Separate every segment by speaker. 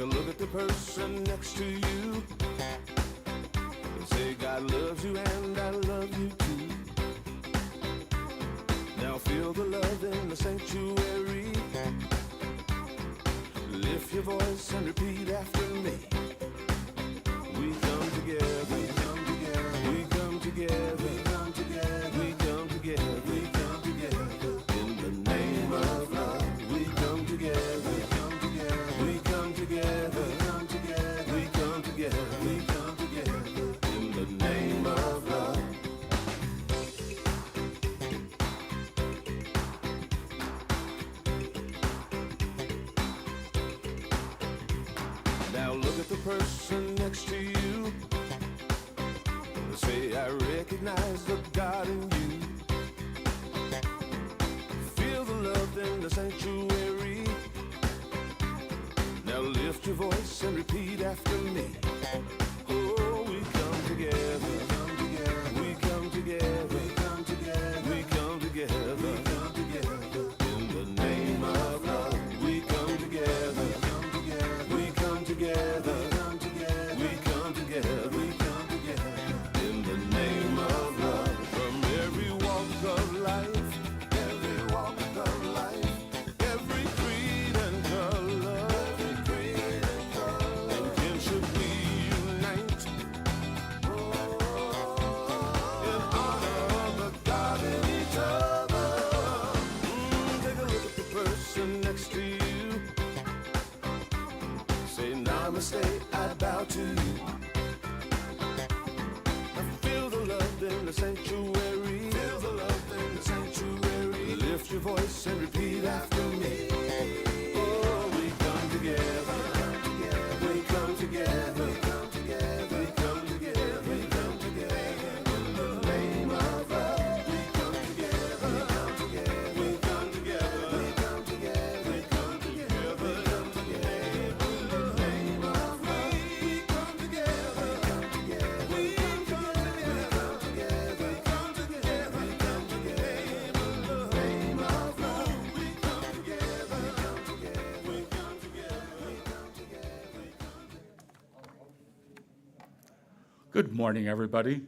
Speaker 1: a look at the person next to you. Say God loves you and I love you too. Now feel the love in the sanctuary. Lift your voice and repeat after me. We come together, we come together, we come together, we come together, we come together, we come together. In the name of love, we come together, we come together, we come together, we come together, we come together, we come together. In the name of love. Now look at the person next to you. Say, I recognize the God in you. Feel the love in the sanctuary. Now lift your voice and repeat after me. Oh, we come together, we come together, we come together, we come together, we come together. In the name of love, we come together, we come together, we come together, we come together. In the name of love, from every walk of life, every walk of life, every creed and color, in kinship we unite. In honor of the God in each other. Take a look at the person next to you. Say, namaste, I bow to you. I feel the love in the sanctuary. Feel the love in the sanctuary. Lift your voice and repeat after me. Oh, we come together. We come together. We come together. We come together. We come together. In the name of love, we come together. We come together. We come together. We come together. We come together. We come together. In the name of love, we come together. We come together. We come together. We come together. We come together. We come together. In the name of love, we come together. We come together. We come together. We come together.
Speaker 2: Good morning, everybody,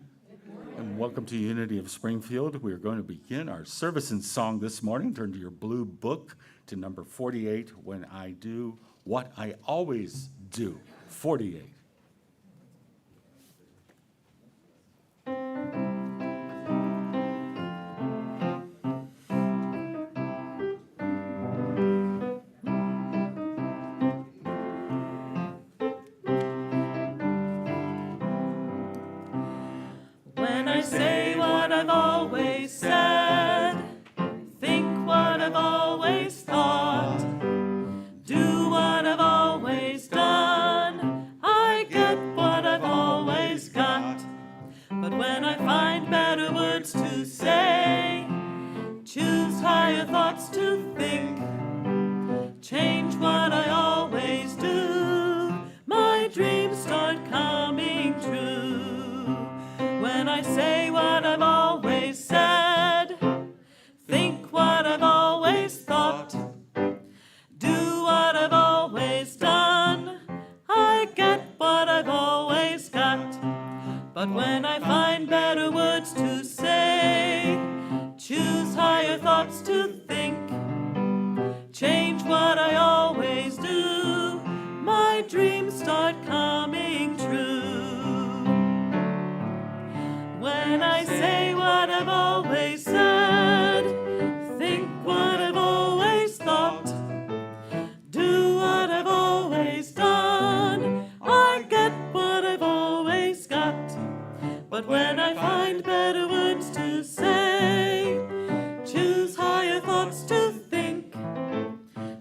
Speaker 2: and welcome to Unity of Springfield. We are going to begin our service and song this morning. Turn to your blue book to number 48, When I Do What I Always Do. 48.
Speaker 3: When I say what I've always said, think what I've always thought, do what I've always done, I get what I've always got. But when I find better words to say, choose higher thoughts to think, change what I always do, my dreams start coming true. When I say what I've always said, think what I've always thought, do what I've always done, I get what I've always got. But when I find better words to say, choose higher thoughts to think, change what I always do, my dreams start coming true. When I say what I've always said, think what I've always thought, do what I've always done, I get what I've always got. But when I find better words to say, choose higher thoughts to think,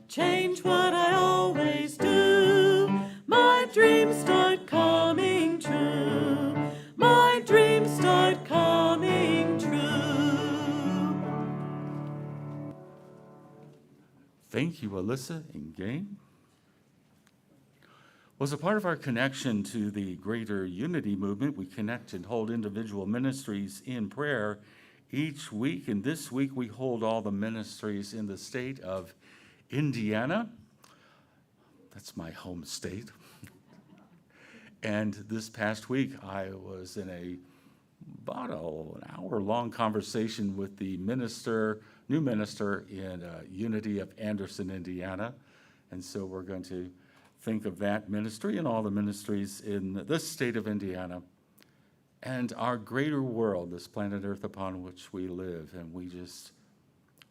Speaker 3: change what I always do, my dreams start coming true, my dreams start coming true.
Speaker 2: Thank you, Alyssa and gang. Well, as a part of our connection to the greater unity movement, we connect and hold individual ministries in prayer each week. And this week we hold all the ministries in the state of Indiana. That's my home state. And this past week, I was in about an hour-long conversation with the new minister in Unity of Anderson, Indiana. And so we're going to think of that ministry and all the ministries in this state of Indiana and our greater world, this planet Earth upon which we live. And we just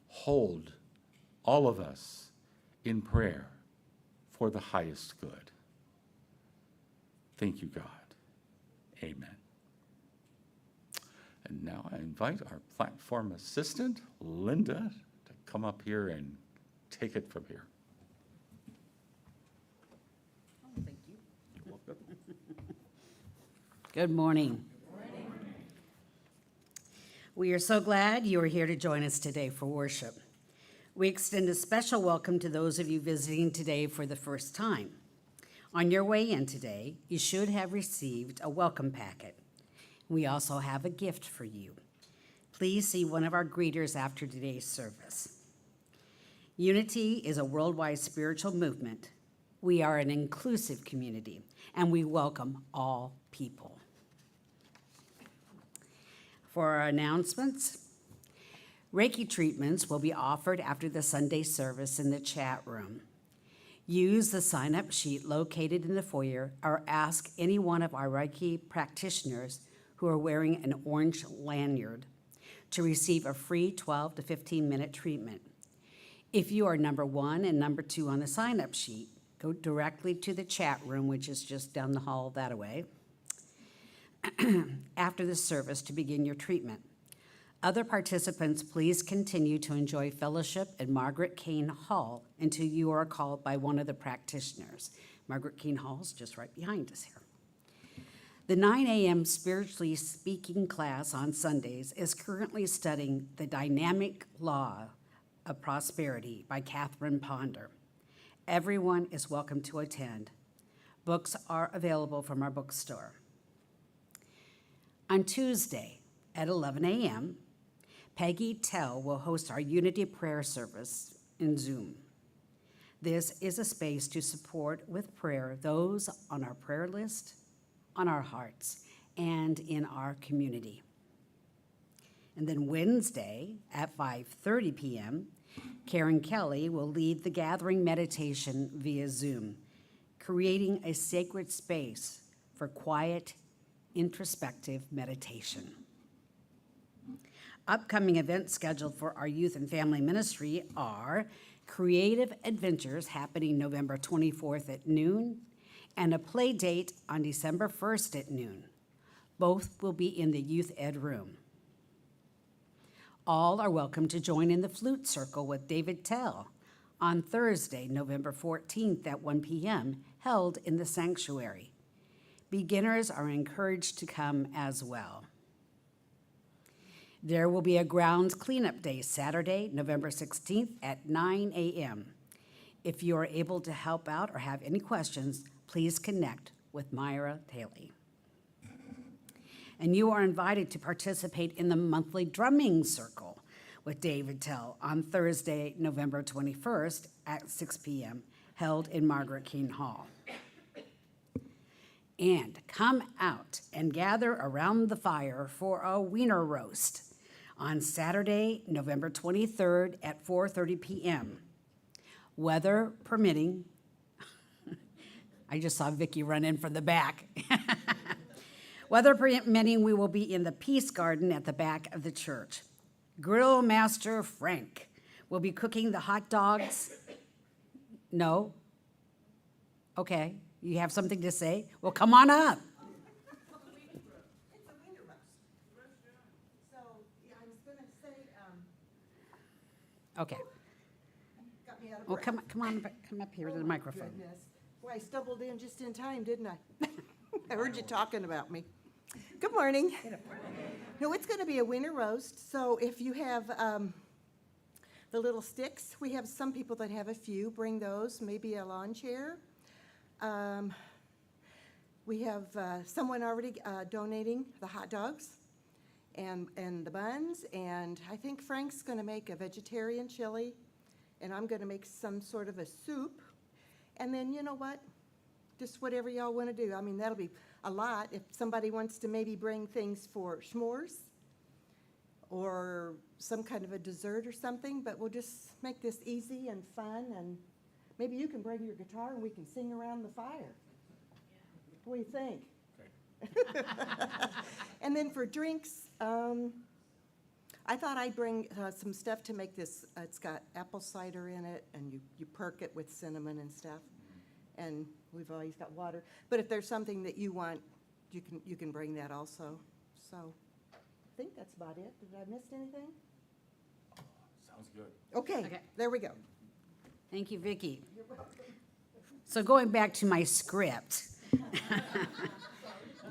Speaker 2: hold all of us in prayer for the highest good. Thank you, God. Amen. And now I invite our platform assistant, Linda, to come up here and take it from here.
Speaker 4: Oh, thank you. You're welcome. Good morning. We are so glad you are here to join us today for worship. We extend a special welcome to those of you visiting today for the first time. On your way in today, you should have received a welcome packet. We also have a gift for you. Please see one of our greeters after today's service. Unity is a worldwide spiritual movement. We are an inclusive community, and we welcome all people. For our announcements, Reiki treatments will be offered after the Sunday service in the chat room. Use the sign-up sheet located in the foyer or ask any one of our Reiki practitioners who are wearing an orange lanyard to receive a free 12 to 15-minute treatment. If you are number 1 and number 2 on the sign-up sheet, go directly to the chat room, which is just down the hall that way, after the service to begin your treatment. Other participants, please continue to enjoy fellowship at Margaret Kane Hall until you are called by one of the practitioners. Margaret Kane Hall is just right behind us here. The 9 a.m. Spiritually Speaking class on Sundays is currently studying The Dynamic Law of Prosperity by Catherine Ponder. Everyone is welcome to attend. Books are available from our bookstore. On Tuesday at 11 a.m., Peggy Tell will host our Unity Prayer Service in Zoom. This is a space to support with prayer those on our prayer list, on our hearts, and in our community. And then Wednesday at 5:30 p.m., Karen Kelly will lead the gathering meditation via Zoom, creating a sacred space for quiet, introspective meditation. Upcoming events scheduled for our youth and family ministry are Creative Adventures happening November 24th at noon and a play date on December 1st at noon. Both will be in the youth ed room. All are welcome to join in the flute circle with David Tell on Thursday, November 14th at 1 p.m., held in the sanctuary. Beginners are encouraged to come as well. There will be a grounds cleanup day Saturday, November 16th at 9 a.m. If you are able to help out or have any questions, please connect with Myra Paley. And you are invited to participate in the monthly drumming circle with David Tell on Thursday, November 21st at 6 p.m., held in Margaret King Hall. And come out and gather around the fire for a wiener roast on Saturday, November 23rd at 4:30 p.m. Weather permitting. I just saw Vicki run in from the back. Weather permitting, we will be in the Peace Garden at the back of the church. Grill Master Frank will be cooking the hot dogs. No? Okay, you have something to say? Well, come on up. Okay.
Speaker 5: Got me out of
Speaker 4: Well,
Speaker 5: breath.
Speaker 4: come up here to the microphone.
Speaker 5: Goodness. Well, I stumbled in just in time, didn't I? I heard you talking about me. Good morning. No, it's going to be a winter roast. So if you have the little sticks, we have some people that have a few. Bring those. Maybe a lawn chair. We have someone already donating the hot dogs and the buns. And I think Frank's going to make a vegetarian chili. And I'm going to make some sort of a soup. And then, you know what? Just whatever y'all want to do. I mean, that'll be a lot. If somebody wants to maybe bring things for s'mores or some kind of a dessert or something, but we'll just make this easy and fun, and maybe you can bring your guitar and we can sing around the fire. What do you think? And then for drinks, I thought I'd bring some stuff to make this. It's got apple cider in it, and you perk it with cinnamon and stuff. And we've always got water. But if there's something that you want, you can bring that also. So I think that's about it. Did I miss anything?
Speaker 2: Sounds good.
Speaker 5: Okay, there we go.
Speaker 4: Thank you, Vicki. So going back to my script.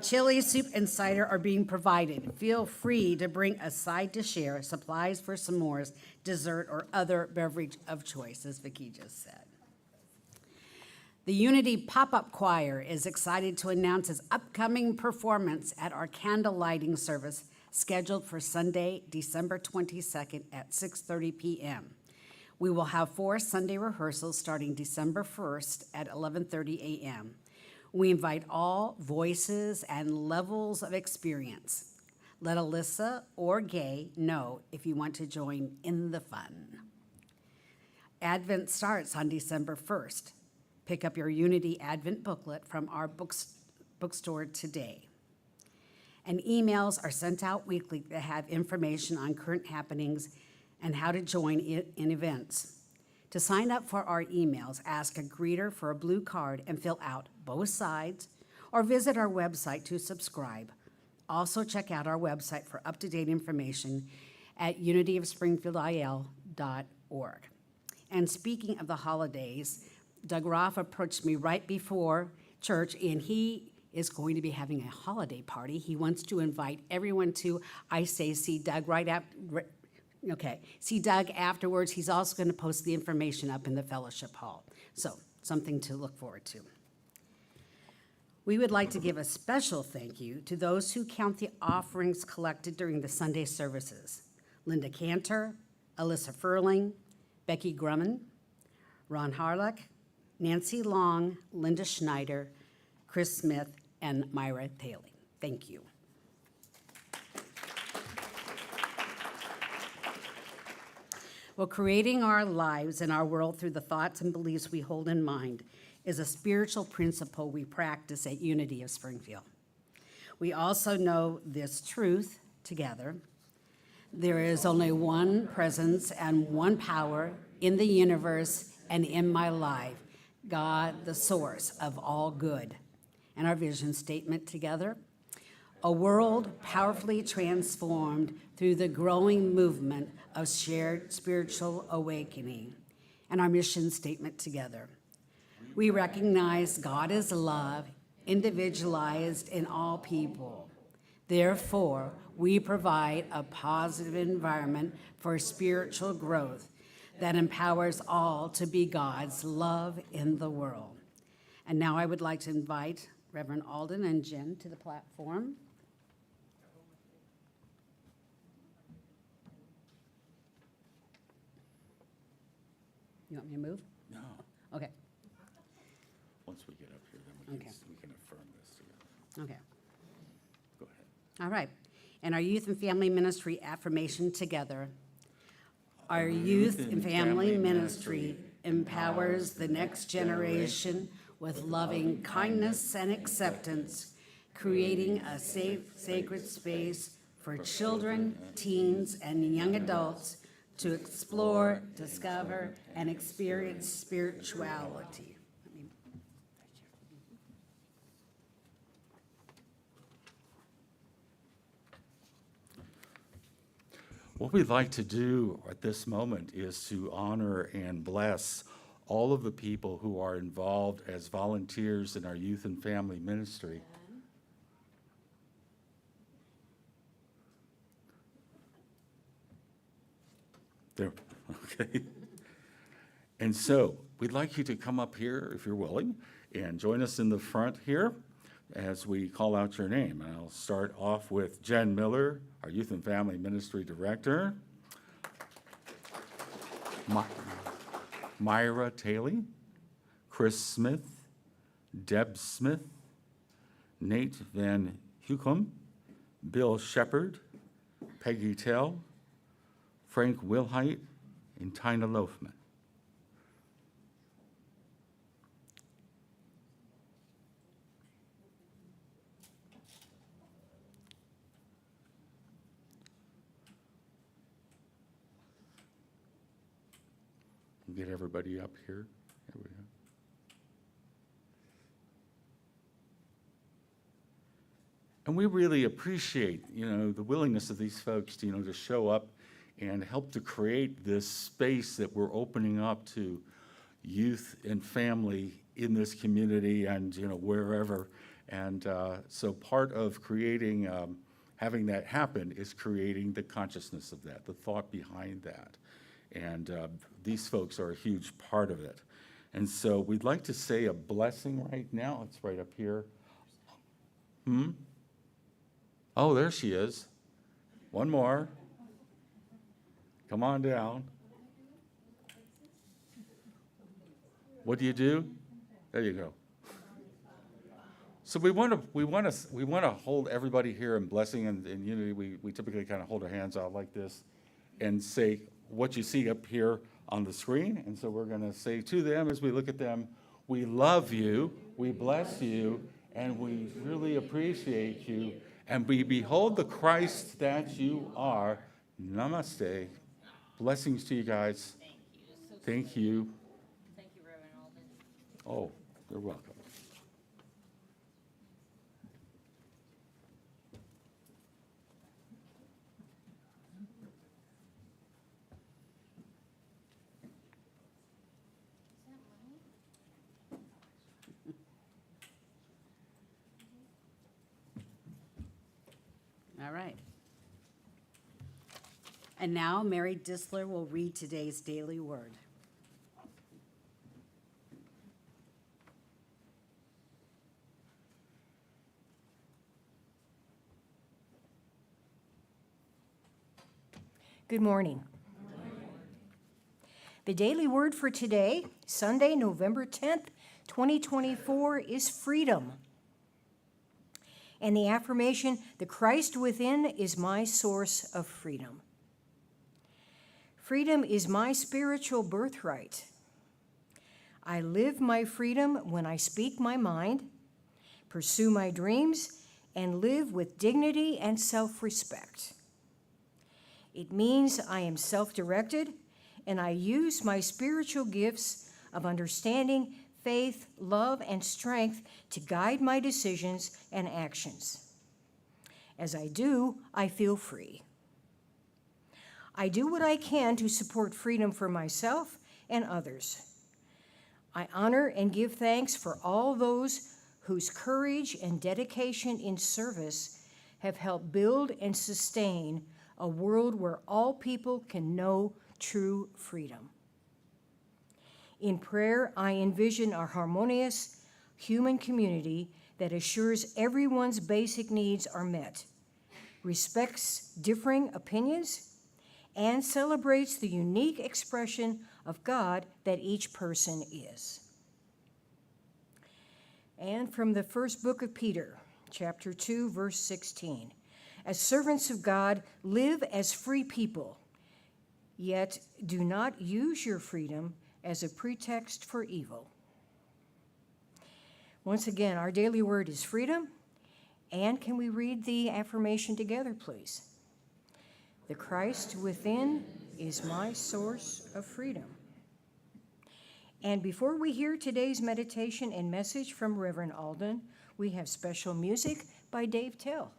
Speaker 4: Chili, soup, and cider are being provided. Feel free to bring a side to share, supplies for s'mores, dessert, or other beverage of choice, as Vicki just said. The Unity Pop-Up Choir is excited to announce its upcoming performance at our candle lighting service scheduled for Sunday, December 22nd at 6:30 p.m. We will have 4 Sunday rehearsals starting December 1st at 11:30 a.m. We invite all voices and levels of experience. Let Alyssa or Gay know if you want to join in the fun. Advent starts on December 1st. Pick up your Unity Advent booklet from our bookstore today. And emails are sent out weekly that have information on current happenings and how to join in events. To sign up for our emails, ask a greeter for a blue card and fill out both sides, or visit our website to subscribe. Also, check out our website for up-to-date information at unityofspringfieldil.org. And speaking of the holidays, Doug Roth approached me right before church, and he is going to be having a holiday party. He wants to invite everyone to, I say, see Doug right after. Okay, see Doug afterwards. He's also going to post the information up in the fellowship hall. So, something to look forward to. We would like to give a special thank you to those who count the offerings collected during the Sunday services. Linda Cantor, Alyssa Furling, Becky Grumman, Ron Harlock, Nancy Long, Linda Schneider, Chris Smith, and Myra Thaley. Thank you. Well, creating our lives and our world through the thoughts and beliefs we hold in mind is a spiritual principle we practice at Unity of Springfield. We also know this truth together. There is only one presence and one power in the universe and in my life, God, the source of all good. And our vision statement together: a world powerfully transformed through the growing movement of shared spiritual awakening. And our mission statement together: we recognize God is love, individualized in all people. Therefore, we provide a positive environment for spiritual growth that empowers all to be God's love in the world. And now I would like to invite Reverend Alden and Jen to the platform. You want me to move?
Speaker 2: No.
Speaker 4: Okay,
Speaker 2: Once we get up here, then we can affirm this together.
Speaker 4: okay.
Speaker 2: Go ahead.
Speaker 4: All right. And our youth and family ministry affirmation together. Our youth and family ministry empowers the next generation with loving kindness and acceptance, creating a safe, sacred space for children, teens, and young adults to explore, discover, and experience spirituality.
Speaker 2: What we'd like to do at this moment is to honor and bless all of the people who are involved as volunteers in our youth and family ministry. There, okay. And so we'd like you to come up here, if you're willing, and join us in the front here as we call out your name. And I'll start off with Jen Miller, our Youth and Family Ministry Director. Myra Taylor, Chris Smith, Deb Smith, Nate Van Hucom, Bill Shepard, Peggy Tell, Frank Wilhite, and Tina Loafman. Get everybody up here. Here we go. And we really appreciate, the willingness of these folks, to show up and help to create this space that we're opening up to youth and family in this community and, wherever. And so part of creating, having that happen is creating the consciousness of that, the thought behind that. And these folks are a huge part of it. And so we'd like to say a blessing right now. It's right up here. Oh, there she is. One more. Come on down. What do you do? There you go. So we want to hold everybody here in blessing and unity. We typically kind of hold our hands out like this and say what you see up here on the screen. And so we're going to say to them as we look at them, we love you, we bless you, and we really appreciate you. And we behold the Christ that you are. Namaste. Blessings to you guys. Thank you.
Speaker 6: Thank you, Reverend Alden.
Speaker 2: Oh, you're welcome.
Speaker 4: All right. And now Mary Disler will read today's daily word.
Speaker 7: Good morning. The daily word for today, Sunday, November 10th, 2024, is freedom. And the affirmation, the Christ within is my source of freedom. Freedom is my spiritual birthright. I live my freedom when I speak my mind, pursue my dreams, and live with dignity and self-respect. It means I am self-directed, and I use my spiritual gifts of understanding, faith, love, and strength to guide my decisions and actions. As I do, I feel free. I do what I can to support freedom for myself and others. I honor and give thanks for all those whose courage and dedication in service have helped build and sustain a world where all people can know true freedom. In prayer, I envision a harmonious human community that assures everyone's basic needs are met, respects differing opinions, and celebrates the unique expression of God that each person is. And from the first book of Peter, chapter 2, verse 16, as servants of God, live as free people, yet do not use your freedom as a pretext for evil. Once again, our daily word is freedom. And can we read the affirmation together, please? The Christ within is my source of freedom. And before we hear today's meditation and message from Reverend Alden, we have special music by Dave Tell.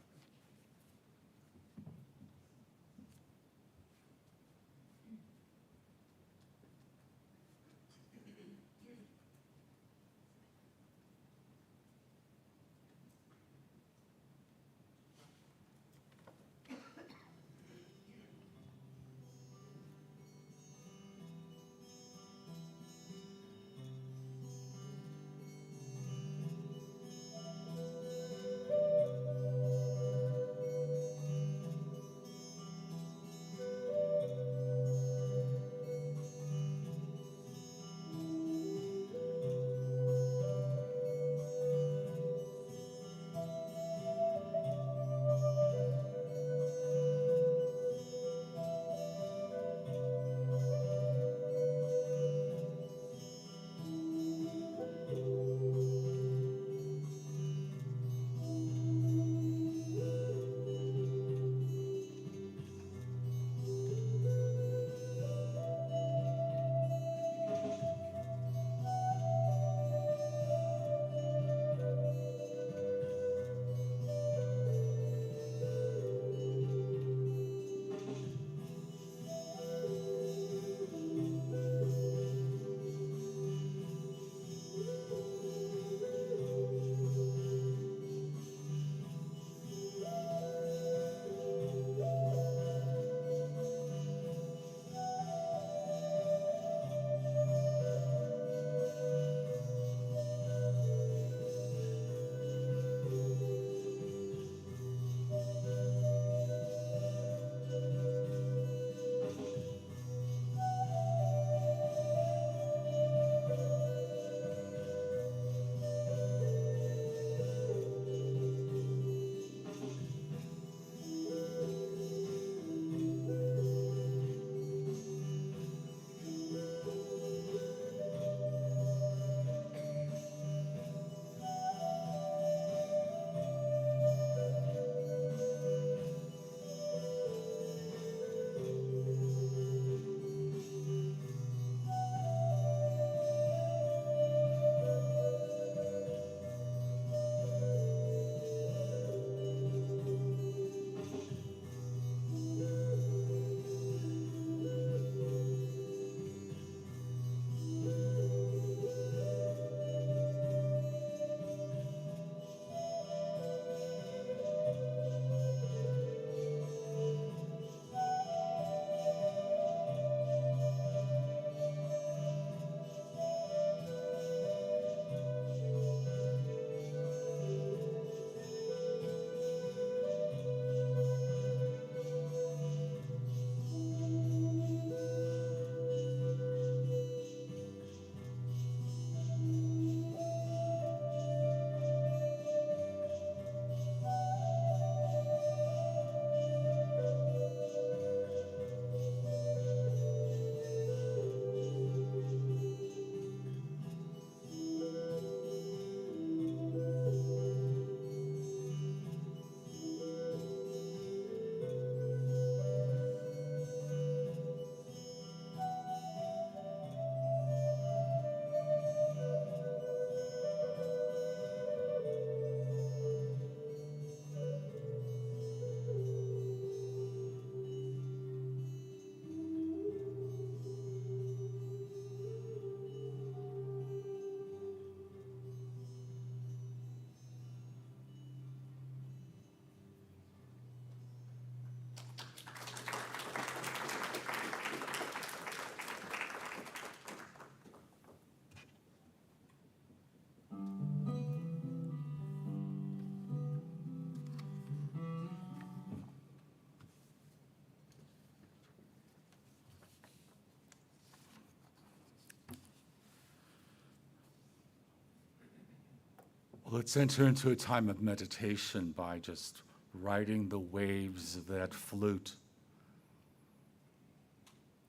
Speaker 2: Let's enter into a time of meditation by just riding the waves of that flute.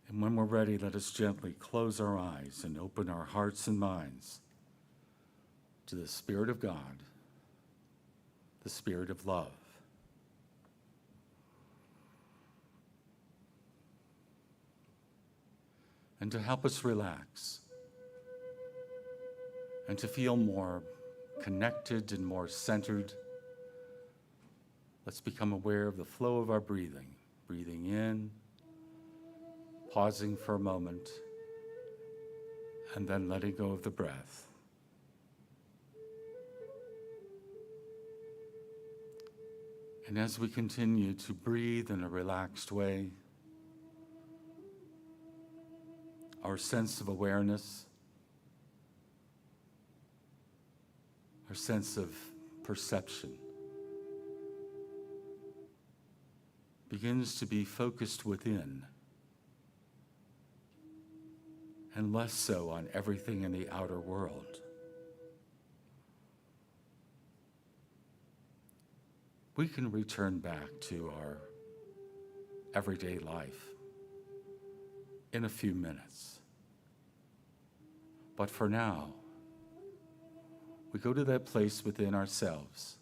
Speaker 2: And when we're ready, let us gently close our eyes and open our hearts and minds to the Spirit of God, the Spirit of love. And to help us relax and to feel more connected and more centered, let's become aware of the flow of our breathing. Breathing in, pausing for a moment, and then letting go of the breath. And as we continue to breathe in a relaxed way, our sense of awareness, our sense of perception begins to be focused within and less so on everything in the outer world. We can return back to our everyday life in a few minutes. But for now, we go to that place within ourselves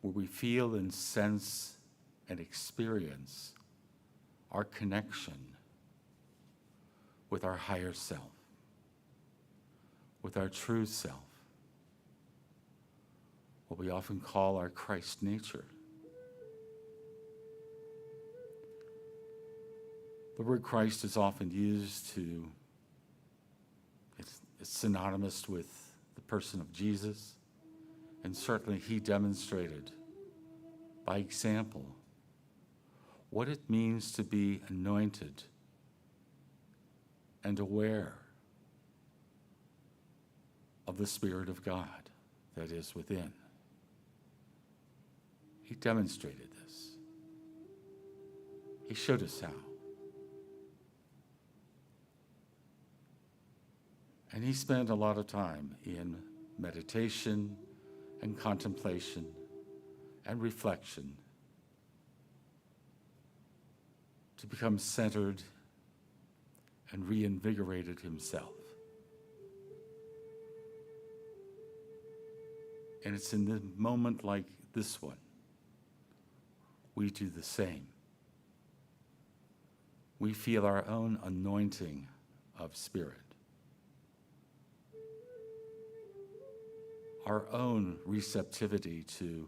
Speaker 2: where we feel and sense and experience our connection with our higher self, with our true self, what we often call our Christ nature. The word Christ is often used it's synonymous with the person of Jesus, and certainly he demonstrated by example what it means to be anointed and aware of the Spirit of God that is within. He demonstrated this. He showed us how. And he spent a lot of time in meditation and contemplation and reflection to become centered and reinvigorated himself. And it's in the moment like this one, we do the same. We feel our own anointing of spirit, our own receptivity to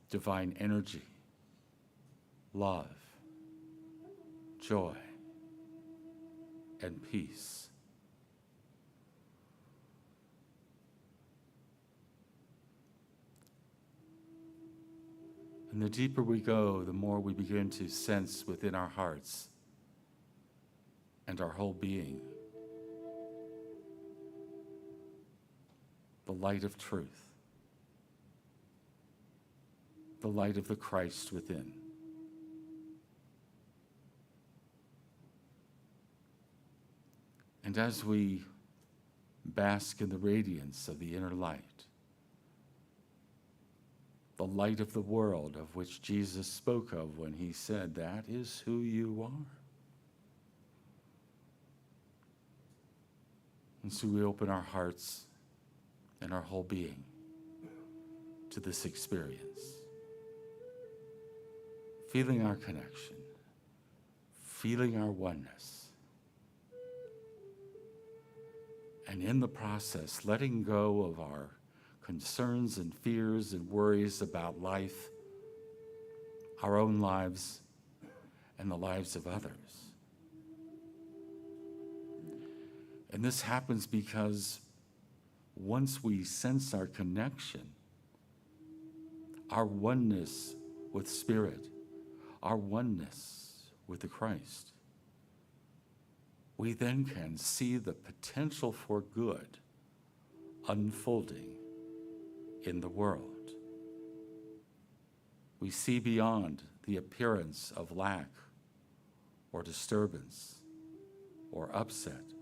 Speaker 2: divine energy, love, joy, and peace. And the deeper we go, the more we begin to sense within our hearts and our whole being the light of truth, the light of the Christ within. And as we bask in the radiance of the inner light, the light of the world of which Jesus spoke of when he said, "That is who you are." And so we open our hearts and our whole being to this experience, feeling our connection, feeling our oneness, and in the process, letting go of our concerns and fears and worries about life, our own lives, and the lives of others. And this happens because once we sense our connection, our oneness with Spirit, our oneness with the Christ, we then can see the potential for good unfolding in the world. We see beyond the appearance of lack or disturbance or upset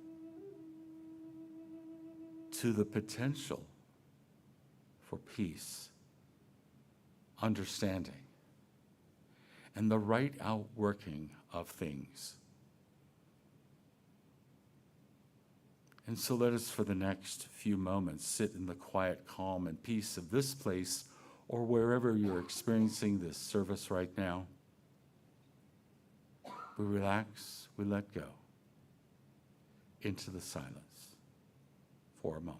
Speaker 2: to the potential for peace, understanding, and the right outworking of things. And so let us, for the next few moments, sit in the quiet calm and peace of this place or wherever you're experiencing this service right now. We relax, we let go into the silence for a moment.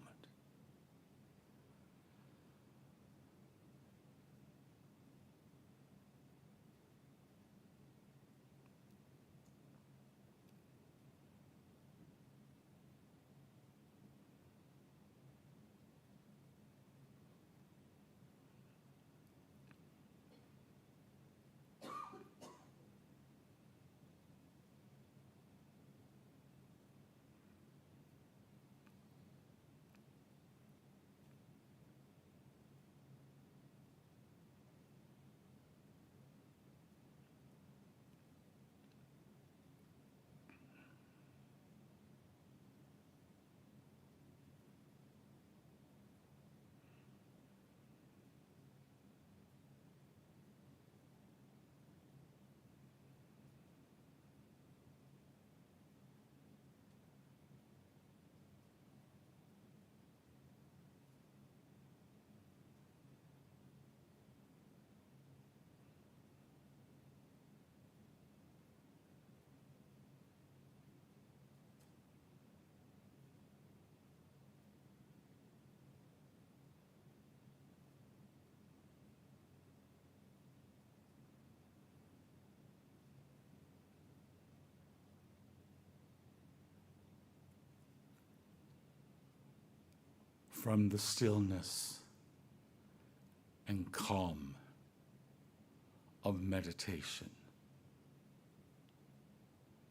Speaker 2: From the stillness and calm of meditation,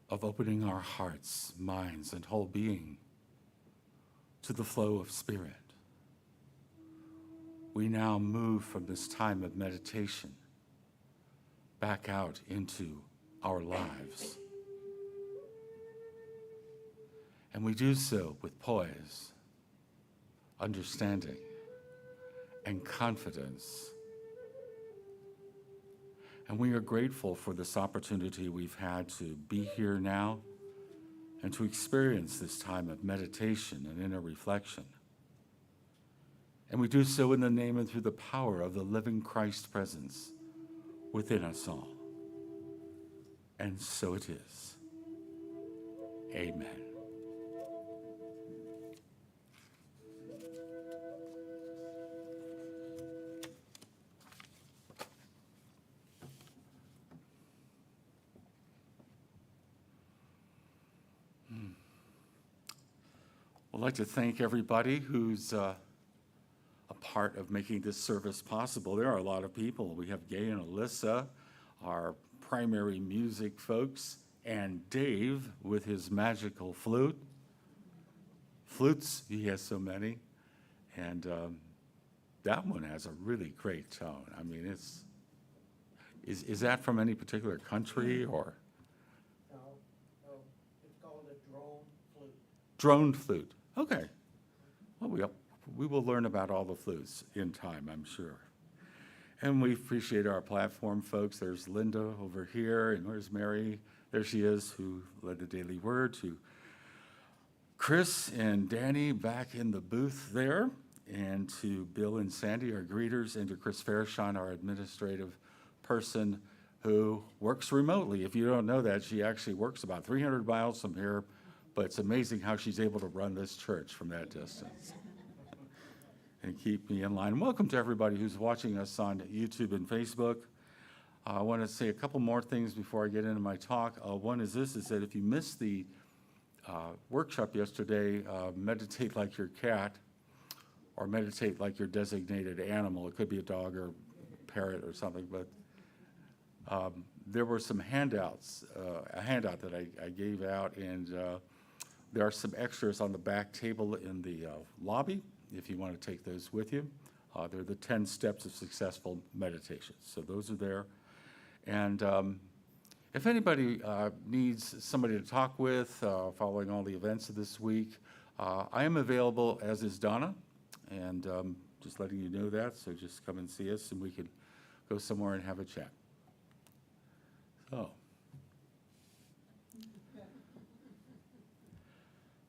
Speaker 2: of opening our hearts, minds, and whole being to the flow of Spirit, we now move from this time of meditation back out into our lives. And we do so with poise, understanding, and confidence. And we are grateful for this opportunity we've had to be here now and to experience this time of meditation and inner reflection. And we do so in the name and through the power of the living Christ presence within us all. And so it is. Amen. I'd like to thank everybody who's a part of making this service possible. There are a lot of people. We have Gay and Alyssa, our primary music folks, and Dave with his magical flute. Flutes, he has so many. And that one has a really great tone. I mean, is that from any particular country or?
Speaker 8: No, it's called a drone flute.
Speaker 2: Drone flute. Okay. Well, we will learn about all the flutes in time, I'm sure. And we appreciate our platform folks. There's Linda over here, and where's Mary? There she is, who led the Daily Word. To Chris and Danny back in the booth there, and to Bill and Sandy, our greeters, and to Chris Fairshine, our administrative person who works remotely. If you don't know that, she actually works about 300 miles from here, but it's amazing how she's able to run this church from that distance and keep me in line. Welcome to everybody who's watching us on YouTube and Facebook. I want to say a couple more things before I get into my talk. One is this, is that if you missed the workshop yesterday, meditate like your cat, or meditate like your designated animal. It could be a dog or parrot or something, but there were some handouts, a handout that I gave out, and there are some extras on the back table in the lobby if you want to take those with you. They're the 10 steps of successful meditation. So those are there. And if anybody needs somebody to talk with following all the events of this week, I am available, as is Donna, and just letting you know that, so just come and see us, and we could go somewhere and have a chat. So,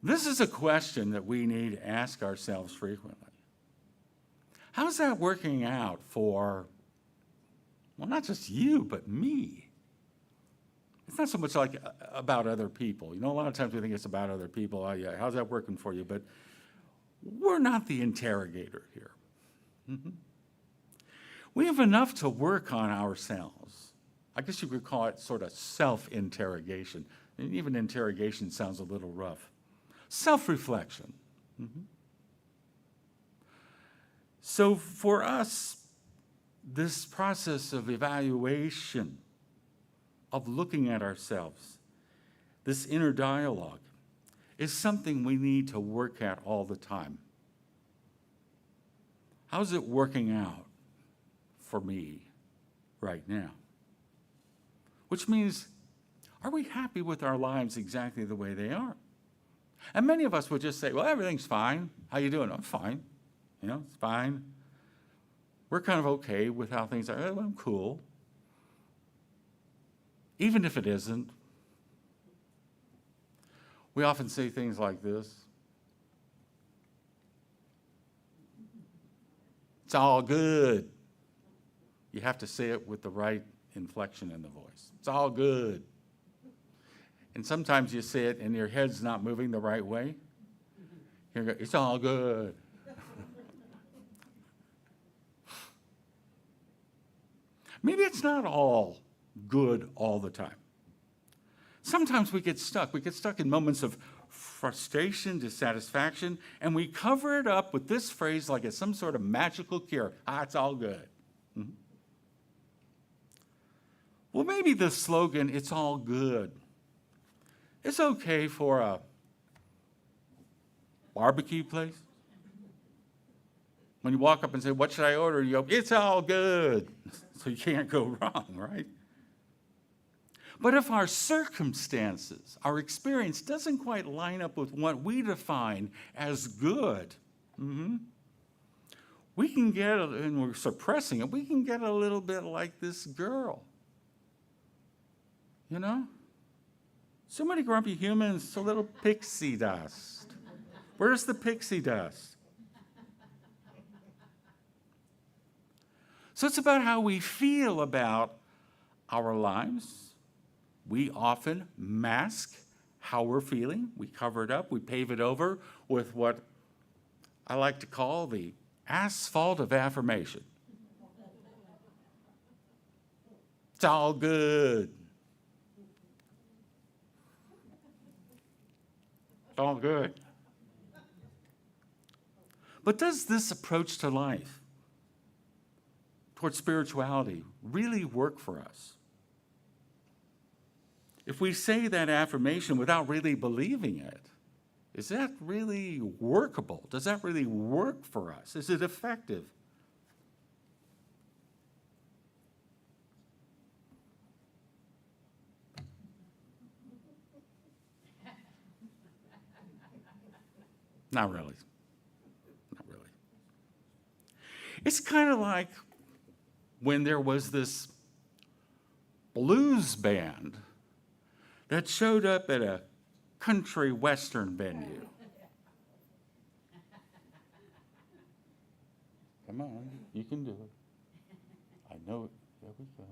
Speaker 2: this is a question that we need to ask ourselves frequently. How's that working out for, well, not just you, but me? It's not so much like about other people. You know, a lot of times we think it's about other people. Oh, yeah, how's that working for you? But we're not the interrogator here. We have enough to work on ourselves. I guess you could call it sort of self-interrogation. And even interrogation sounds a little rough. Self-reflection. So for us, this process of evaluation, of looking at ourselves, this inner dialogue, is something we need to work at all the time. How's it working out for me right now? Which means, are we happy with our lives exactly the way they are? And many of us would just say, well, everything's fine. How you doing? I'm fine. You know, it's fine. We're kind of okay with how things are. Oh, I'm cool. Even if it isn't. We often say things like this. It's all good. You have to say it with the right inflection in the voice. It's all good. And sometimes you say it and your head's not moving the right way. You go, it's all good. Maybe it's not all good all the time. Sometimes we get stuck. We get stuck in moments of frustration, dissatisfaction, and we cover it up with this phrase like it's some sort of magical cure. It's all good. Well, maybe the slogan, it's all good, it's okay for a barbecue place. When you walk up and say, what should I order? You go, it's all good. So you can't go wrong, right? But if our circumstances, our experience doesn't quite line up with what we define as good, we can get, and we're suppressing it, we can get a little bit like this girl. You know? So many grumpy humans, it's a little pixie dust. Where's the pixie dust? So it's about how we feel about our lives. We often mask how we're feeling. We cover it up. We pave it over with what I like to call the asphalt of affirmation. It's all good. It's all good. But does this approach to life, towards spirituality, really work for us? If we say that affirmation without really believing it, is that really workable? Does that really work for us? Is it effective? Not really. Not really. It's kind of like when there was this blues band that showed up at a country western venue. Come on, you can do it. I know it. There we go.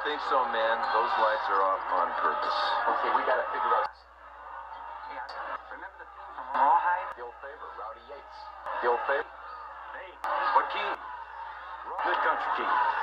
Speaker 9: think so, man. Those lights are off on purpose.
Speaker 10: Okay, we gotta figure out. Remember the theme from Rawhide?
Speaker 9: The old favorite, Rowdy Yates. The old favorite.
Speaker 10: Hey,
Speaker 9: What key? Good country key.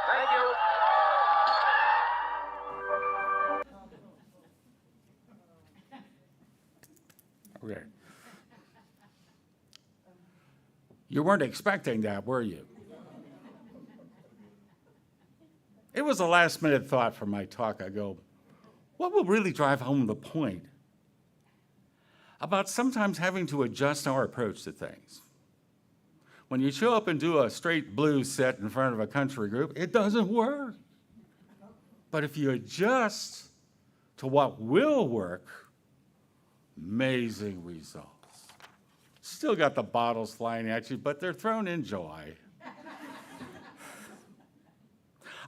Speaker 10: thank you.
Speaker 2: Okay. You weren't expecting that, were you? It was a last-minute thought for my talk. I go, what will really drive home the point about sometimes having to adjust our approach to things? When you show up and do a straight blues set in front of a country group, it doesn't work. But if you adjust to what will work, amazing results. Still got the bottles flying at you, but they're thrown in joy.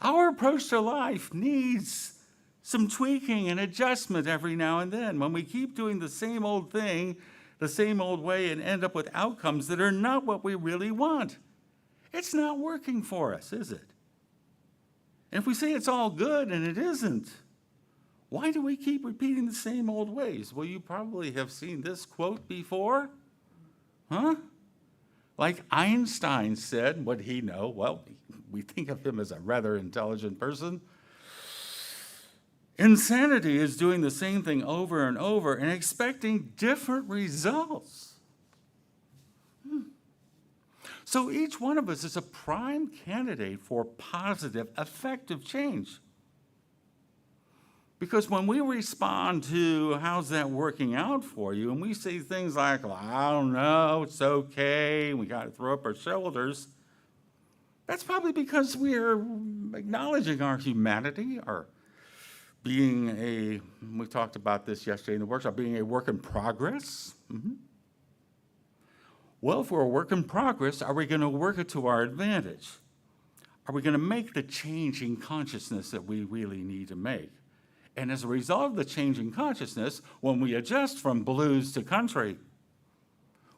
Speaker 2: Our approach to life needs some tweaking and adjustment every now and then. When we keep doing the same old thing, the same old way, and end up with outcomes that are not what we really want, it's not working for us, is it? And if we say it's all good and it isn't, why do we keep repeating the same old ways? Well, you probably have seen this quote before. Huh? Like Einstein said, what he know? Well, we think of him as a rather intelligent person. Insanity is doing the same thing over and over and expecting different results. So each one of us is a prime candidate for positive, effective change. Because when we respond to how's that working out for you, and we say things like, well, I don't know, it's okay, we got to throw up our shoulders, that's probably because we're acknowledging our humanity, our being we talked about this yesterday in the workshop, being a work in progress. Well, if we're a work in progress, are we going to work it to our advantage? Are we going to make the change in consciousness that we really need to make? And as a result of the change in consciousness, when we adjust from blues to country,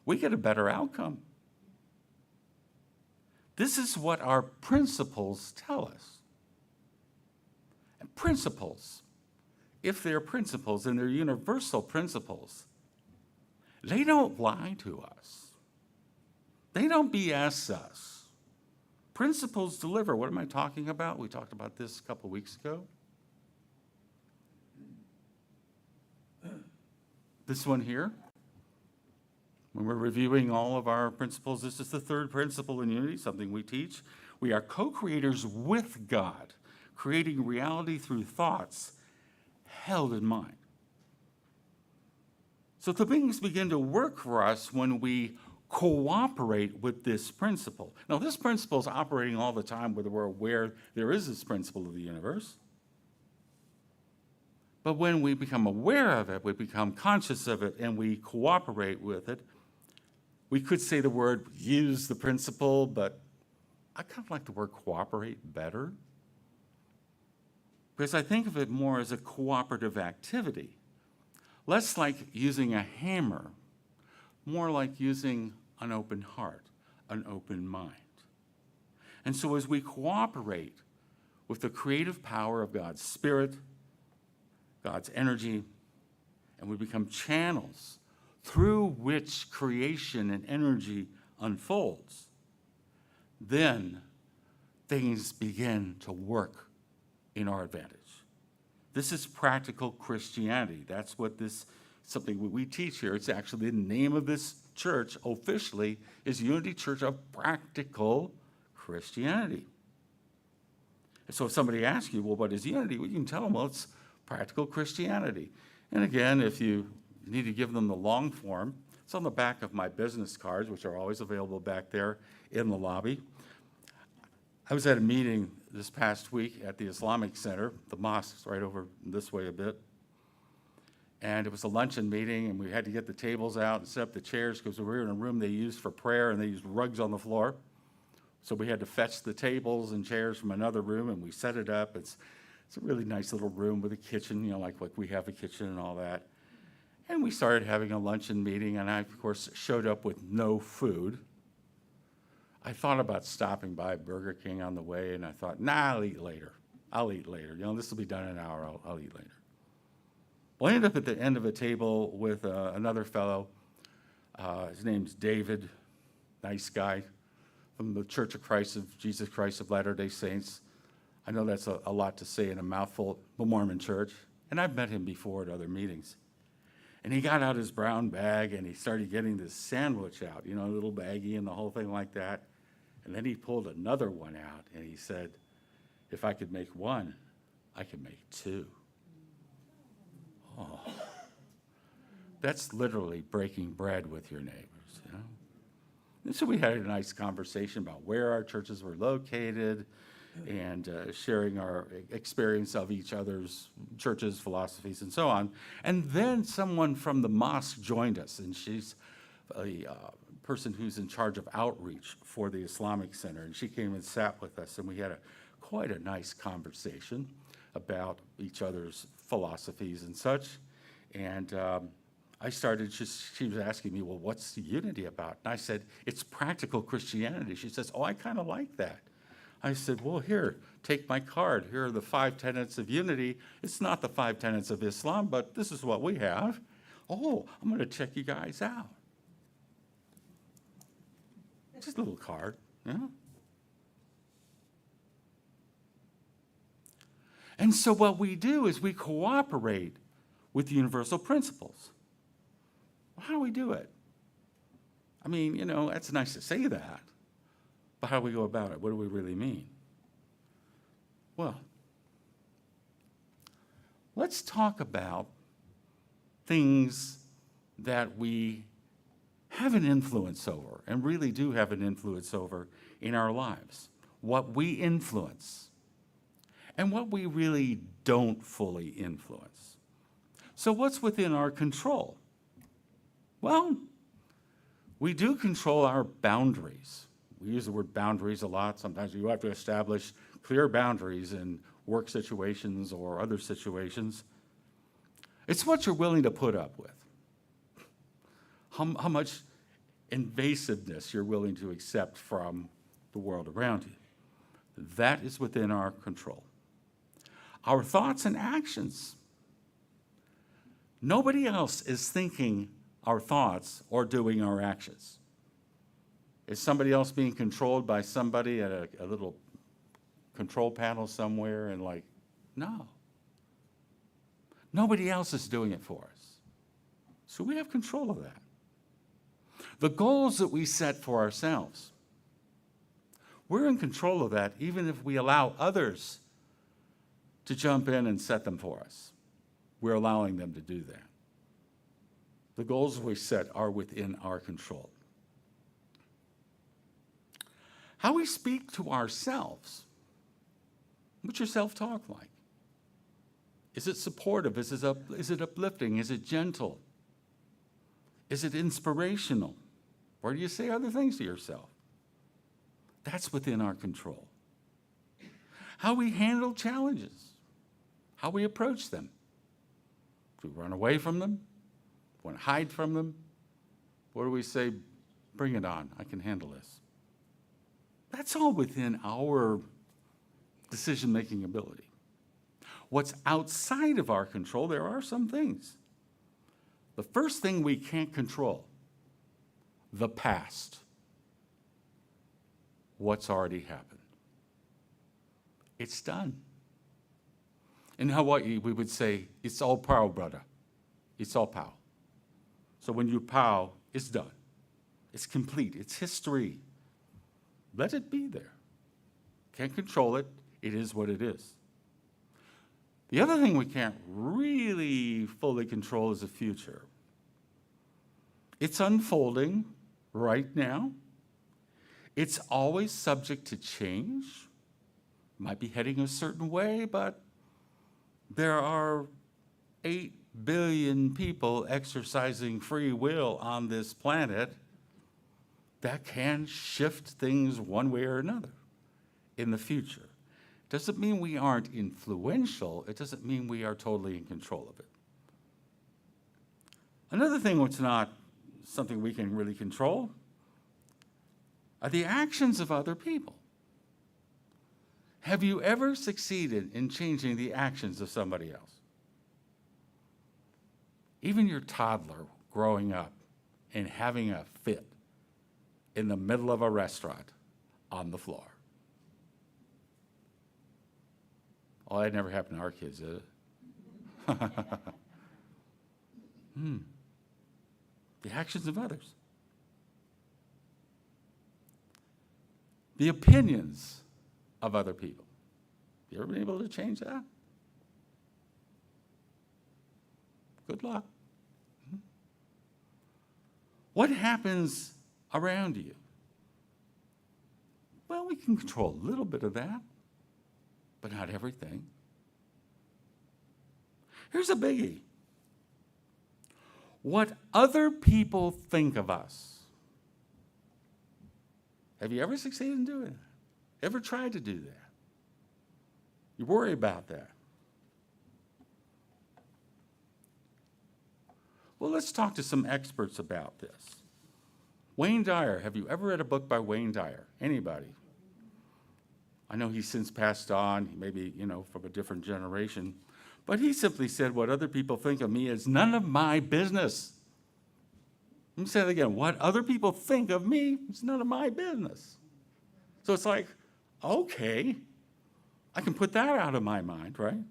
Speaker 2: we get a better outcome. This is what our principles tell us. And principles, if they're principles and they're universal principles, they don't lie to us. They don't BS us. Principles deliver. What am I talking about? We talked about this a couple weeks ago. This one here, when we're reviewing all of our principles, this is the third principle in unity, something we teach. We are co-creators with God, creating reality through thoughts held in mind. So the things begin to work for us when we cooperate with this principle. Now, this principle is operating all the time, whether we're aware there is this principle of the universe. But when we become aware of it, we become conscious of it, and we cooperate with it, we could say the word use the principle, but I kind of like the word cooperate better, because I think of it more as a cooperative activity, less like using a hammer, more like using an open heart, an open mind. And so as we cooperate with the creative power of God's Spirit, God's energy, and we become channels through which creation and energy unfolds, then things begin to work in our advantage. This is practical Christianity. That's what this, something we teach here. It's actually the name of this church officially is Unity Church of Practical Christianity. And so if somebody asks you, well, what is unity? Well, you can tell them, well, it's practical Christianity. And again, if you need to give them the long form, it's on the back of my business cards, which are always available back there in the lobby. I was at a meeting this past week at the Islamic Center. The mosque's right over this way a bit. And it was a luncheon meeting, and we had to get the tables out and set up the chairs because we were in a room they used for prayer, and they used rugs on the floor. So we had to fetch the tables and chairs from another room, and we set it up. It's a really nice little room with a kitchen, like we have a kitchen and all that. And we started having a luncheon meeting, and I, of course, showed up with no food. I thought about stopping by Burger King on the way, and I thought, nah, I'll eat later. This will be done in an hour. I'll eat later. Well, I ended up at the end of a table with another fellow. His name's David, nice guy, from the Church of Christ of Jesus Christ of Latter-day Saints. I know that's a lot to say in a mouthful, the Mormon church, and I've met him before at other meetings. And he got out his brown bag, and he started getting this sandwich out, a little baggie and the whole thing like that. And then he pulled another one out, and he said, if I could make one, I could make two. Oh, that's literally breaking bread with your neighbors, And so we had a nice conversation about where our churches were located and sharing our experience of each other's churches, philosophies, and so on. And then someone from the mosque joined us, and she's a person who's in charge of outreach for the Islamic Center, and she came and sat with us, and we had quite a nice conversation about each other's philosophies and such. And I started, she was asking me, well, what's the unity about? And I said, it's practical Christianity. She says, oh, I kind of like that. I said, well, here, take my card. Here are the 5 tenets of unity. It's not the 5 tenets of Islam, but this is what we have. Oh, I'm going to check you guys out. Just a little card, And so what we do is we cooperate with the universal principles. Well, how do we do it? I mean, it's nice to say that, but how do we go about it? What do we really mean? Well, let's talk about things that we have an influence over, and really do have an influence over in our lives. What we influence, and what we really don't fully influence. So what's within our control? Well, we do control our boundaries. We use the word boundaries a lot. Sometimes you have to establish clear boundaries in work situations or other situations. It's what you're willing to put up with. How much invasiveness you're willing to accept from the world around you. That is within our control. Our thoughts and actions. Nobody else is thinking our thoughts or doing our actions. Is somebody else being controlled by somebody at a little control panel somewhere and no. Nobody else is doing it for us. So we have control of that. The goals that we set for ourselves, we're in control of that even if we allow others to jump in and set them for us. We're allowing them to do that. The goals we set are within our control. How we speak to ourselves. What's your self-talk like? Is it supportive? Is it uplifting? Is it gentle? Is it inspirational? Or do you say other things to yourself? That's within our control. How we handle challenges, how we approach them. Do we run away from them? Want to hide from them? Or do we say, bring it on, I can handle this? That's all within our decision-making ability. What's outside of our control, there are some things. The first thing we can't control, the past. What's already happened. It's done. In Hawaii, we would say, it's all pow, brother. It's all pow. So when you pow, it's done. It's complete. It's history. Let it be there. Can't control it. It is what it is. The other thing we can't really fully control is the future. It's unfolding right now. It's always subject to change. Might be heading a certain way, but there are 8 billion people exercising free will on this planet that can shift things one way or another in the future. Doesn't mean we aren't influential. It doesn't mean we are totally in control of it. Another thing which is not something we can really control are the actions of other people. Have you ever succeeded in changing the actions of somebody else? Even your toddler growing up and having a fit in the middle of a restaurant on the floor. Oh, that never happened to our kids, did it? The actions of others. The opinions of other people. You ever been able to change that? Good luck. What happens around you? Well, we can control a little bit of that, but not everything. Here's a biggie. What other people think of us. Have you ever succeeded in doing that? Ever tried to do that? You worry about that. Well, let's talk to some experts about this. Wayne Dyer, have you ever read a book by Wayne Dyer? Anybody? I know he's since passed on, maybe, from a different generation, but he simply said, what other people think of me is none of my business. Let me say that again. What other people think of me is none of my business. So it's like, okay, I can put that out of my mind, right?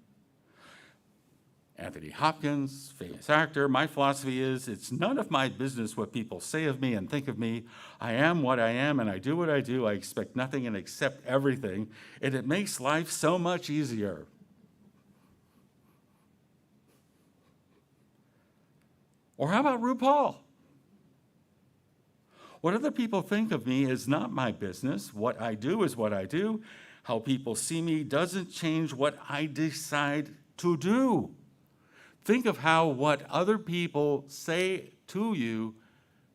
Speaker 2: Anthony Hopkins, famous actor. My philosophy is, it's none of my business what people say of me and think of me. I am what I am, and I do what I do. I expect nothing and accept everything, and it makes life so much easier. Or how about RuPaul? What other people think of me is not my business. What I do is what I do. How people see me doesn't change what I decide to do. Think of how what other people say to you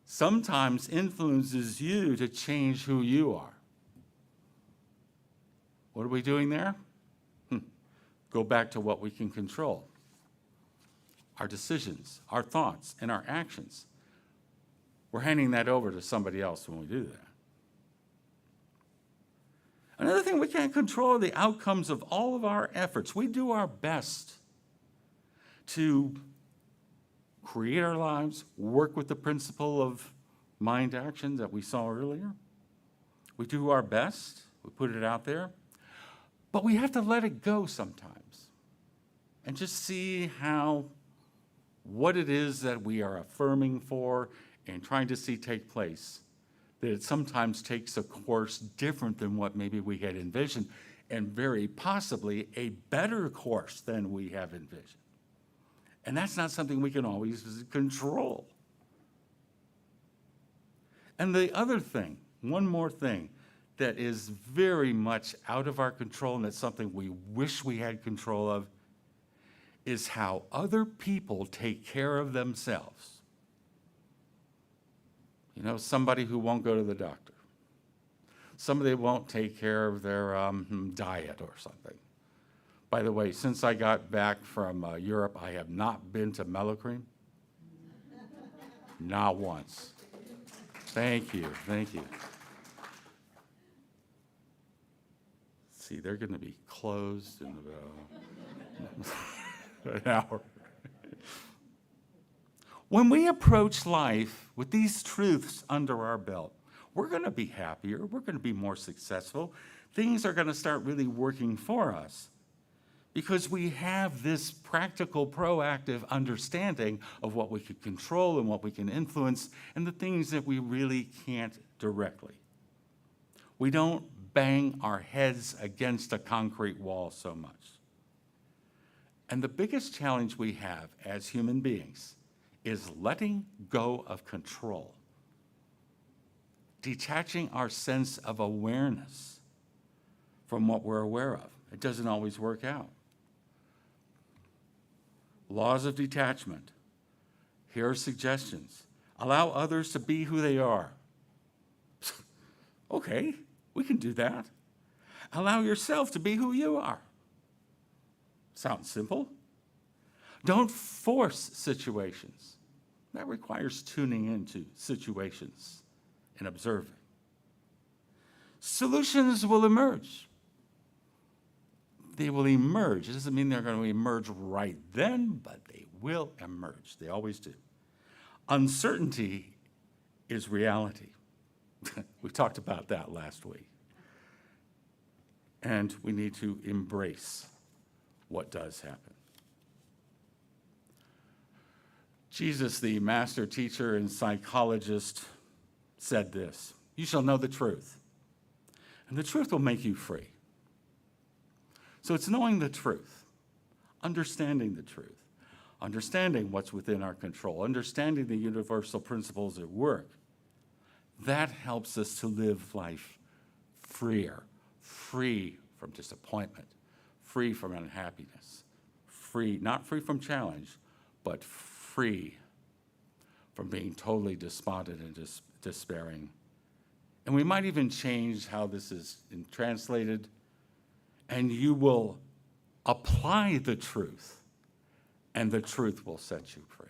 Speaker 2: sometimes influences you to change who you are. What are we doing there? Go back to what we can control. Our decisions, our thoughts, and our actions. We're handing that over to somebody else when we do that. Another thing we can't control are the outcomes of all of our efforts. We do our best to create our lives, work with the principle of mind action that we saw earlier. We do our best, we put it out there, but we have to let it go sometimes and just see what it is that we are affirming for and trying to see take place, that it sometimes takes a course different than what maybe we had envisioned, and very possibly a better course than we have envisioned. And that's not something we can always control. And the other thing, one more thing, that is very much out of our control, and it's something we wish we had control of, is how other people take care of themselves. You know, somebody who won't go to the doctor. Somebody won't take care of their diet or something. By the way, since I got back from Europe, I have not been to Mellocream. Not once. Thank you, thank you. See, they're going to be closed in about an hour. When we approach life with these truths under our belt, we're going to be happier, we're going to be more successful. Things are going to start really working for us because we have this practical, proactive understanding of what we can control and what we can influence and the things that we really can't directly. We don't bang our heads against a concrete wall so much. And the biggest challenge we have as human beings is letting go of control, detaching our sense of awareness from what we're aware of. It doesn't always work out. Laws of detachment. Here are suggestions. Allow others to be who they are. Okay, we can do that. Allow yourself to be who you are. Sounds simple. Don't force situations. That requires tuning into situations and observing. Solutions will emerge. They will emerge. It doesn't mean they're going to emerge right then, but they will emerge. They always do. Uncertainty is reality. We talked about that last week. And we need to embrace what does happen. Jesus, the master teacher and psychologist, said this: "You shall know the truth, and the truth will make you free." So it's knowing the truth, understanding the truth, understanding what's within our control, understanding the universal principles at work. That helps us to live life freer, free from disappointment, free from unhappiness, free, not free from challenge, but free from being totally despondent and despairing. And we might even change how this is translated, and you will apply the truth, and the truth will set you free.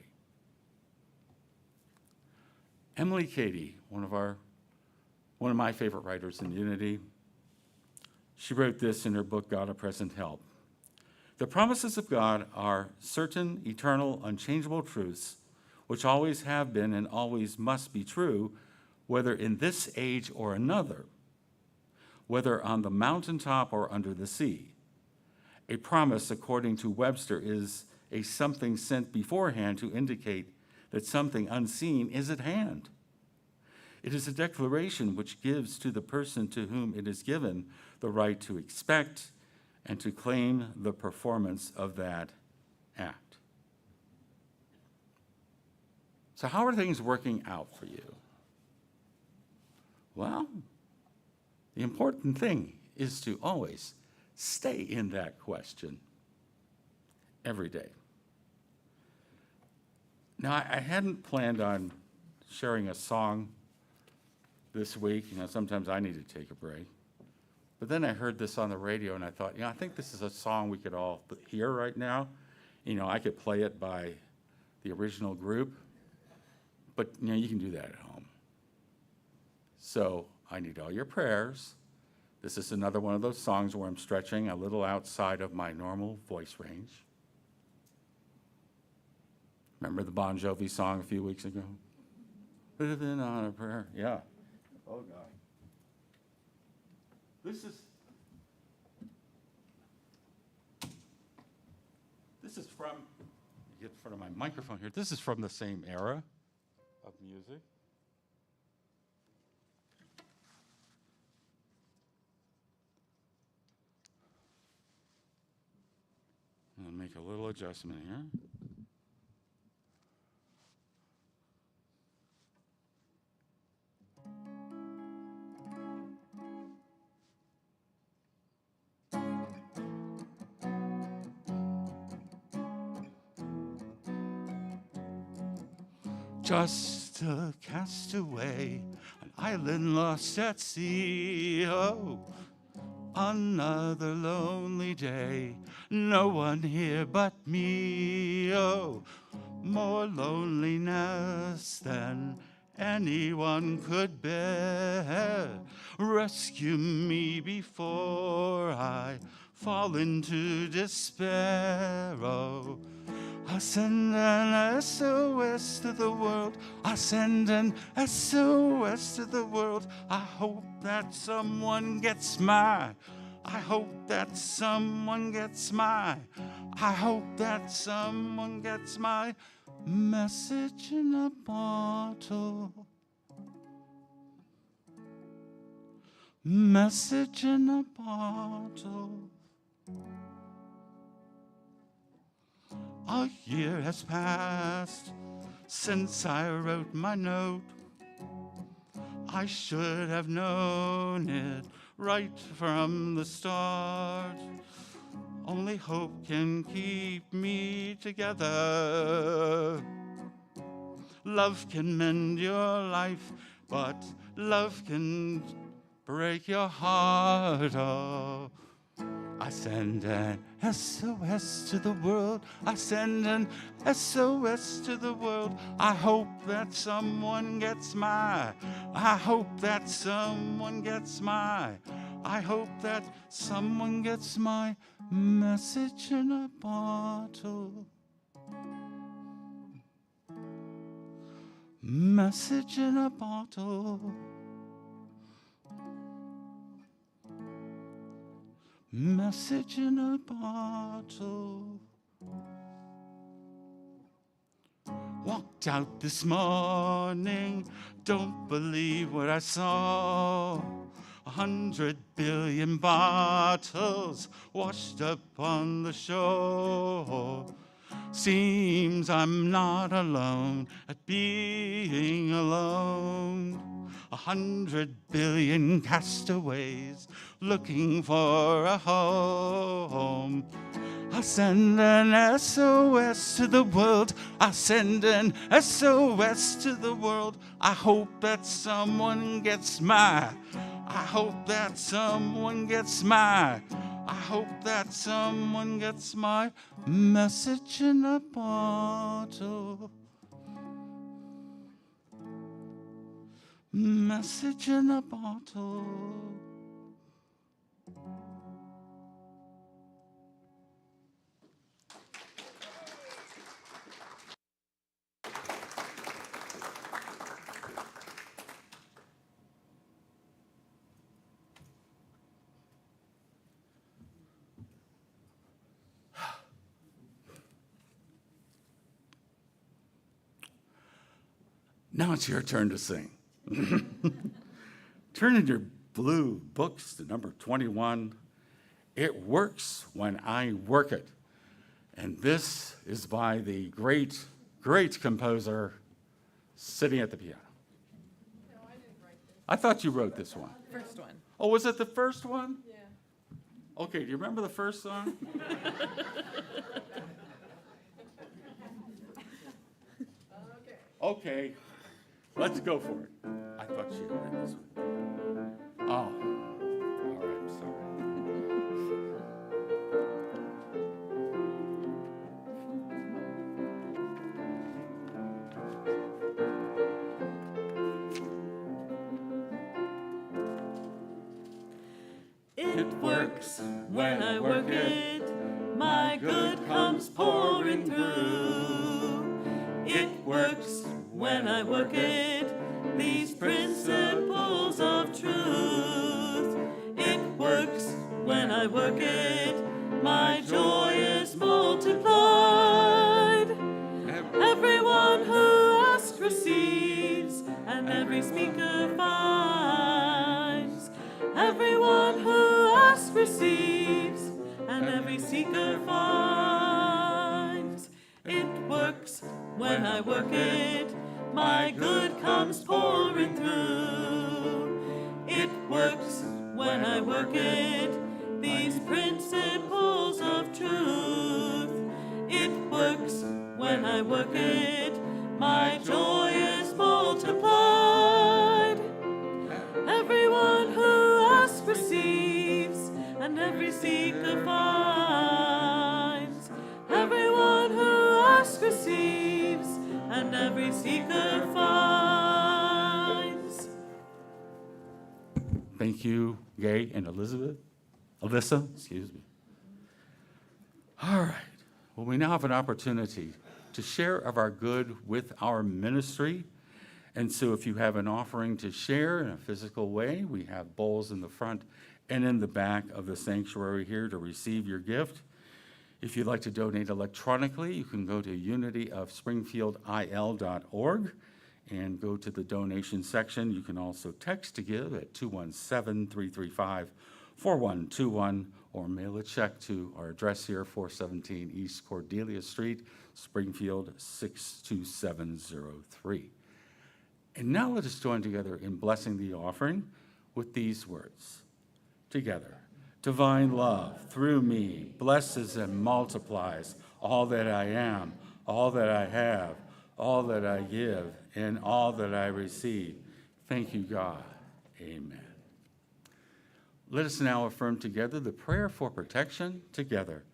Speaker 2: Emily Cady, one of my favorite writers in Unity, she wrote this in her book, God, a Present Help. "The promises of God are certain, eternal, unchangeable truths, which always have been and always must be true, whether in this age or another, whether on the mountaintop or under the sea. A promise, according to Webster, is a something sent beforehand to indicate that something unseen is at hand. It is a declaration which gives to the person to whom it is given the right to expect and to claim the performance of that act." So how are things working out for you? Well, the important thing is to always stay in that question every day. Now, I hadn't planned on sharing a song this week. You know, sometimes I need to take a break. But then I heard this on the radio, and I thought, I think this is a song we could all hear right now. You know, I could play it by the original group, but, you can do that at home. So I need all your prayers. This is another one of those songs where I'm stretching a little outside of my normal voice range. Remember the Bon Jovi song a few weeks ago? Living on a prayer. Yeah. Oh, God. This is from, get in front of my microphone here. This is from the same era of music. I'll make a little adjustment here. just a castaway, an island lost at sea. Oh, another lonely day, no one here but me. Oh, more loneliness than anyone could bear. Rescue me before I fall into despair. Oh, I send an SOS to the world. I send an SOS to the world. I hope that someone gets my. I hope that someone gets my. I hope that someone gets my message in a bottle. Message in a bottle. A year has passed since I wrote my note. I should have known it right from the start. Only hope can keep me together. Love can mend your life, but love can break your heart. Oh, I send an SOS to the world. I send an SOS to the world. I hope that someone gets my. I hope that someone gets my. I hope that someone gets my message in a bottle. Message in a bottle. Message in a bottle. Walked out this morning, don't believe what I saw. 100 billion bottles washed up on the shore. Seems I'm not alone at being alone. 100 billion castaways looking for a home. I send an SOS to the world. I send an SOS to the world. I hope that someone gets my. I hope that someone gets my. I hope that someone gets my message in a bottle. Message in a bottle. Now it's your turn to sing. Turn in your blue books to number 21. It Works When I Work It. And this is by the great, great composer sitting at the piano.
Speaker 11: No, I didn't write this.
Speaker 2: I thought you wrote this one.
Speaker 11: First one.
Speaker 2: Oh, was it the first one?
Speaker 11: Yeah.
Speaker 2: Okay, do you remember the first song? Okay, let's go for it. I thought she had written this one. Oh, all right, I'm sorry.
Speaker 3: It works when I work it, my good comes pouring through. It works when I work it, these principles of truth. It works when I work it, my joy is multiplied. Everyone who asks receives, and every speaker finds. Everyone who asks receives, and every seeker finds. It works when I work it, my good comes pouring through. It works when I work it, these principles of truth. It works when I work it, my joy multiplied. Everyone who asks receives, and every seeker finds. Everyone who asks receives, and every seeker finds.
Speaker 2: Thank you, Gay and Alyssa, excuse me. All right. Well, we now have an opportunity to share of our good with our ministry. And so if you have an offering to share in a physical way, we have bowls in the front and in the back of the sanctuary here to receive your gift. If you'd like to donate electronically, you can go to unityofspringfieldil.org and go to the donation section. You can also text to give at 217-335-4121 or mail a check to our address here, 417 East Cordelia Street, Springfield 62703. And now let us join together in blessing the offering with these words. Together, divine love through me blesses and multiplies all that I am, all that I have, all that I give, and all that I receive. Thank you, God. Amen. Let us now affirm together the prayer for protection together.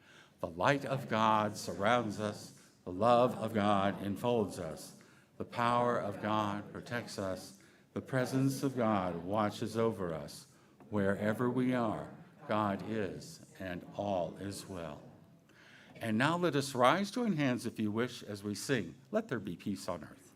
Speaker 2: The light of God surrounds us. The love of God enfolds us. The power of God protects us. The presence of God watches over us. Wherever we are, God is, and all is well. And now let us rise, join hands if you wish, as we sing, Let There Be Peace on Earth.